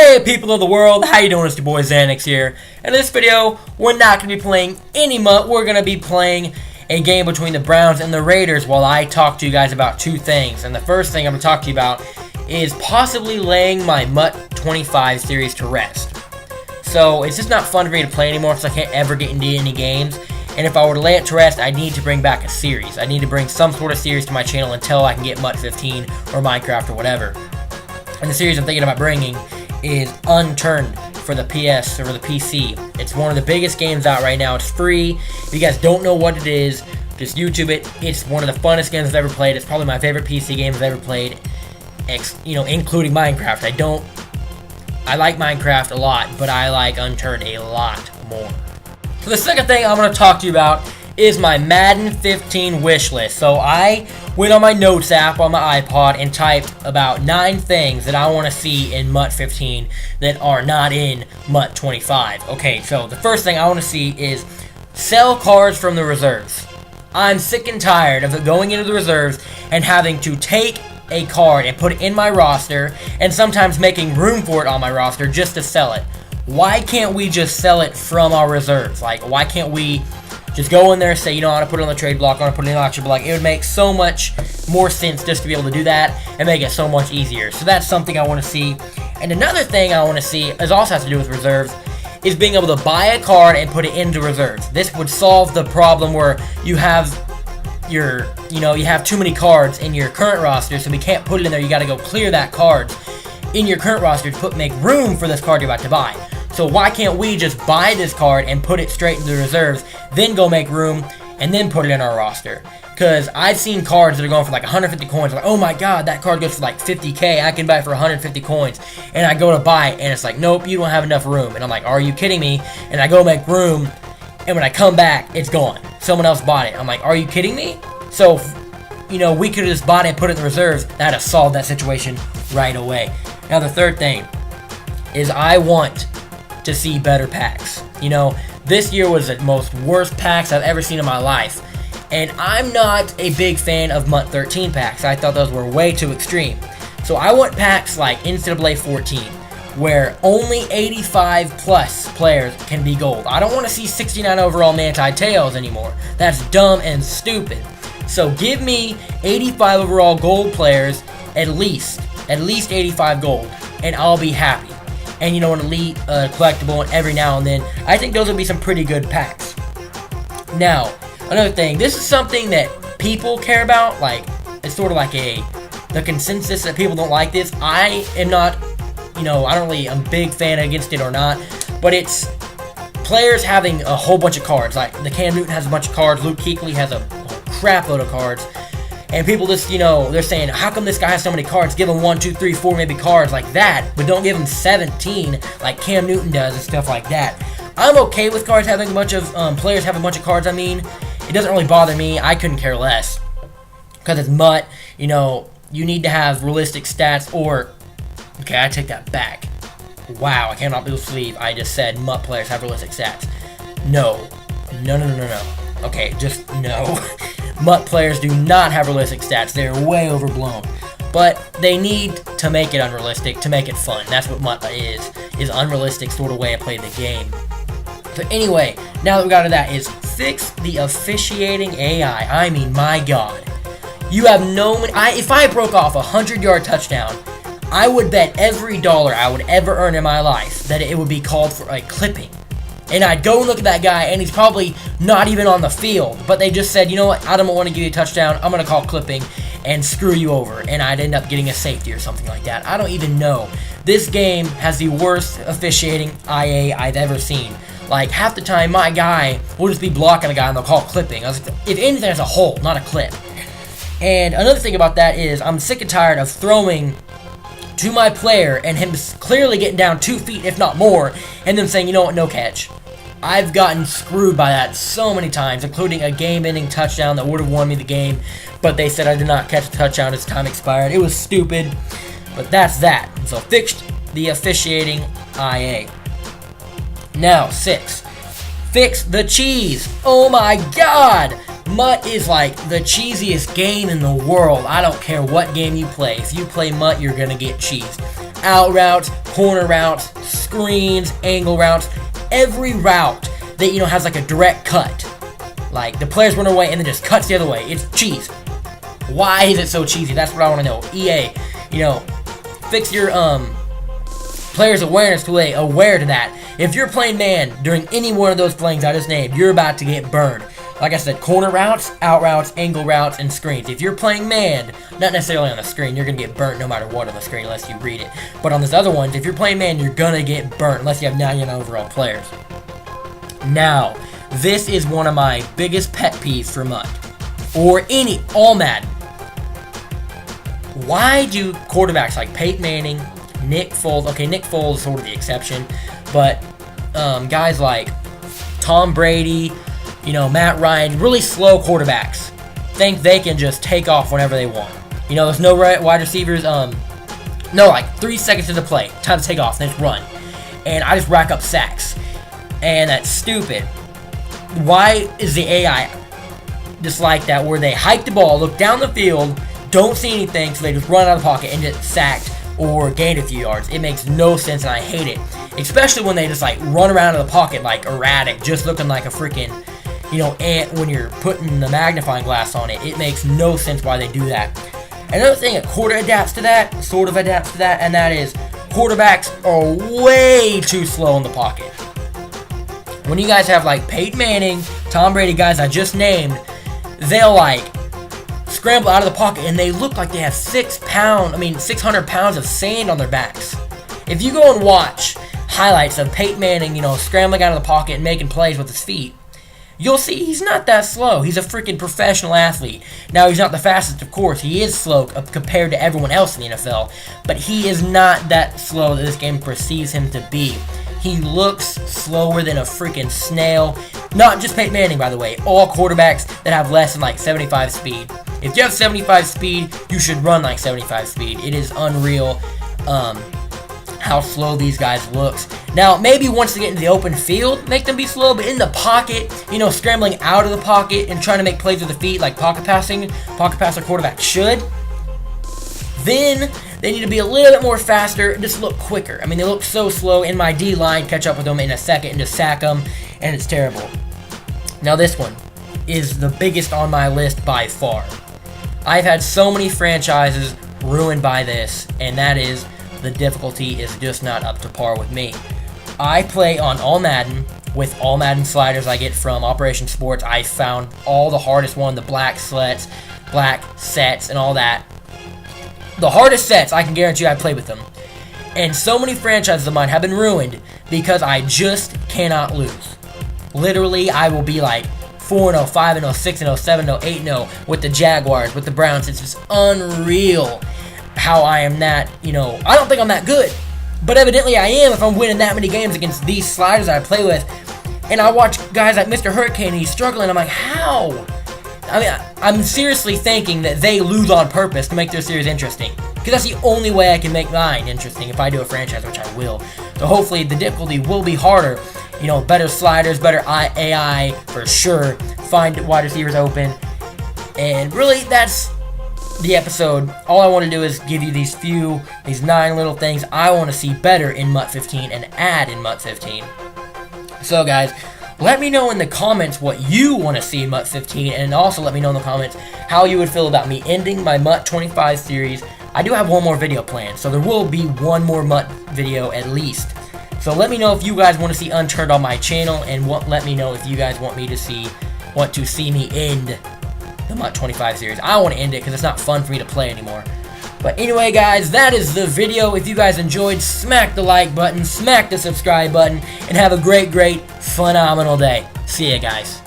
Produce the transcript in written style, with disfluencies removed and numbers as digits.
Hey people of the world, how you doing? It's your boy Xanax here. In this video, we're not going to be playing any MUT. We're going to be playing a game between the Browns and the Raiders while I talk to you guys about two things. And the first thing I'm going to talk to you about is possibly laying my MUT 25 series to rest. So it's just not fun for me to play anymore because I can't ever get into any games. And if I were to lay it to rest, I need to bring back a series. I need to bring some sort of series to my channel until I can get MUT 15 or Minecraft or whatever. And the series I'm thinking about bringing is Unturned for the PS or for the PC. It's one of the biggest games out right now. It's free. If you guys don't know what it is, just YouTube it. It's one of the funnest games I've ever played. It's probably my favorite PC game I've ever played, including Minecraft. I like Minecraft a lot, but I like Unturned a lot more. So the second thing I'm going to talk to you about is my Madden 15 wish list. So I went on my notes app on my iPod and typed about 9 things that I want to see in MUT 15 that are not in MUT 25. Okay, so the first thing I want to see is sell cards from the reserves. I'm sick and tired of going into the reserves and having to take a card and put it in my roster and sometimes making room for it on my roster just to sell it. Why can't we just sell it from our reserves? Like, why can't we just go in there and say, you know, I want to put it on the trade block, I want to put it in the auction block? It would make so much more sense just to be able to do that and make it so much easier. So that's something I want to see. And another thing I want to see is also has to do with reserves, is being able to buy a card and put it into reserves. This would solve the problem where you have you have too many cards in your current roster, so we can't put it in there. You got to go clear that card in your current roster to make room for this card you're about to buy. So why can't we just buy this card and put it straight into the reserves, then go make room, and then put it in our roster? Because I've seen cards that are going for like 150 coins. Like, oh my god, that card goes for like 50k. I can buy it for 150 coins. And I go to buy it, and it's like, nope, you don't have enough room. And I'm like, are you kidding me? And I go make room, and when I come back, it's gone. Someone else bought it. I'm like, are you kidding me? So, we could have just bought it and put it in the reserves. That'd have solved that situation right away. Now, the third thing is I want to see better packs. This year was the most worst packs I've ever seen in my life. And I'm not a big fan of MUT 13 packs. I thought those were way too extreme. So I want packs like NCAA 14, where only 85 plus players can be gold. I don't want to see 69 overall Manti Te'os anymore. That's dumb and stupid. So give me 85 overall gold players, at least 85 gold, and I'll be happy. And an elite collectible and every now and then. I think those would be some pretty good packs. Now, another thing, this is something that people care about. Like, it's sort of like the consensus that people don't like this. I am not, I don't really, I'm a big fan against it or not, but it's players having a whole bunch of cards. Like, the Cam Newton has a bunch of cards, Luke Kuechly has a crap load of cards. And people just, they're saying, how come this guy has so many cards? Give him 1, 2, 3, 4 maybe cards like that, but don't give him 17 like Cam Newton does and stuff like that. I'm okay with cards having a bunch of, players having a bunch of cards. I mean, it doesn't really bother me. I couldn't care less. Because it's MUT, you need to have realistic stats or, okay, I take that back. Wow, I cannot believe I just said MUT players have realistic stats. No. Okay, just no. MUT players do not have realistic stats. They're way overblown. But they need to make it unrealistic to make it fun. That's what MUT is unrealistic sort of way of playing the game. So anyway, now that we got to that, is fix the officiating AI. I mean, my god. You have if I broke off a 100-yard touchdown, I would bet every dollar I would ever earn in my life that it would be called for a clipping. And I'd go and look at that guy, and he's probably not even on the field. But they just said, you know what, I don't want to give you a touchdown. I'm going to call clipping and screw you over. And I'd end up getting a safety or something like that. I don't even know. This game has the worst officiating IA I've ever seen. Like, half the time, my guy will just be blocking a guy, and they'll call clipping. I was like, if anything, there's a hole, not a clip. And another thing about that is I'm sick and tired of throwing to my player and him clearly getting down 2 feet, if not more, and then saying, you know what, no catch. I've gotten screwed by that so many times, including a game-ending touchdown that would have won me the game, but they said I did not catch the touchdown as time expired. It was stupid, but that's that. So fixed the officiating IA. Now, 6. Fix the cheese. Oh my god! MUT is like the cheesiest game in the world. I don't care what game you play. If you play MUT, you're gonna get cheese. out routes, corner routes, screens, angle routes, every route that, you know, has like a direct cut. Like, the players run away and then just cuts the other way. It's cheese. Why is it so cheesy? That's what I want to know. EA, you know, fix your players' awareness to aware to that. If you're playing man during any one of those plays I just named, you're about to get burned. Like I said, corner routes, out routes, angle routes, and screens. If you're playing man, not necessarily on the screen, you're going to get burnt no matter what on the screen unless you read it. But on these other ones, if you're playing man, you're going to get burnt unless you have 99 overall players. Now, this is one of my biggest pet peeves for MUT. Or all Madden. Why do quarterbacks like Peyton Manning, Nick Foles, okay, Nick Foles is sort of the exception, but guys like Tom Brady, you know, Matt Ryan, really slow quarterbacks, think they can just take off whenever they want. You know, there's no wide receivers, like 3 seconds to the play, time to take off, then just run. And I just rack up sacks. And that's stupid. Why is the AI just like that, where they hike the ball, look down the field, don't see anything, so they just run out of the pocket and get sacked or gain a few yards? It makes no sense, and I hate it. Especially when they just, like, run around in the pocket like erratic, just looking like a freaking, you know, ant when you're putting the magnifying glass on it. It makes no sense why they do that. Another thing that sort of adapts to that, and that is quarterbacks are way too slow in the pocket. When you guys have, like, Peyton Manning, Tom Brady, guys I just named, they'll, like, scramble out of the pocket, and they look like they have 600 pounds of sand on their backs. If you go and watch highlights of Peyton Manning, you know, scrambling out of the pocket and making plays with his feet, you'll see he's not that slow. He's a freaking professional athlete. Now, he's not the fastest, of course. He is slow compared to everyone else in the NFL, but he is not that slow that this game perceives him to be. He looks slower than a freaking snail. Not just Peyton Manning, by the way. All quarterbacks that have less than like 75 speed. If you have 75 speed, you should run like 75 speed. It is unreal how slow these guys looks. Now, maybe once they get into the open field, make them be slow, but in the pocket, you know, scrambling out of the pocket and trying to make plays with the feet like pocket passer quarterback should, then they need to be a little bit more faster and just look quicker. I mean, they look so slow, and my D-line catch up with them in a second and just sack them, and it's terrible. Now, this one is the biggest on my list by far. I've had so many franchises ruined by this, and that is the difficulty is just not up to par with me. I play on all Madden with all Madden sliders I get from Operation Sports. I found all the hardest one, the black sets, and all that. The hardest sets, I can guarantee I play with them. And so many franchises of mine have been ruined because I just cannot lose. Literally, I will be like 4-0, 5-0, 6-0, 7-0, 8-0 with the Jaguars, with the Browns. It's just unreal how I am that, you know, I don't think I'm that good. But evidently I am if I'm winning that many games against these sliders I play with. And I watch guys like Mr. Hurricane, and he's struggling. I'm like, how? I mean, I'm seriously thinking that they lose on purpose to make their series interesting. Because that's the only way I can make mine interesting if I do a franchise, which I will. So hopefully the difficulty will be harder. You know, better sliders, better AI for sure. Find wide receivers open. And really, that's the episode. All I want to do is give you these 9 little things I want to see better in MUT 15 and add in MUT 15. So guys, let me know in the comments what you want to see in MUT 15, and also let me know in the comments how you would feel about me ending my MUT 25 series. I do have one more video planned, so there will be one more MUT video at least. So let me know if you guys want to see Unturned on my channel, and let me know if you guys want to see me end the MUT 25 series. I want to end it because it's not fun for me to play anymore. But anyway, guys, that is the video. If you guys enjoyed, smack the like button, smack the subscribe button, and have a great, phenomenal day. See ya, guys.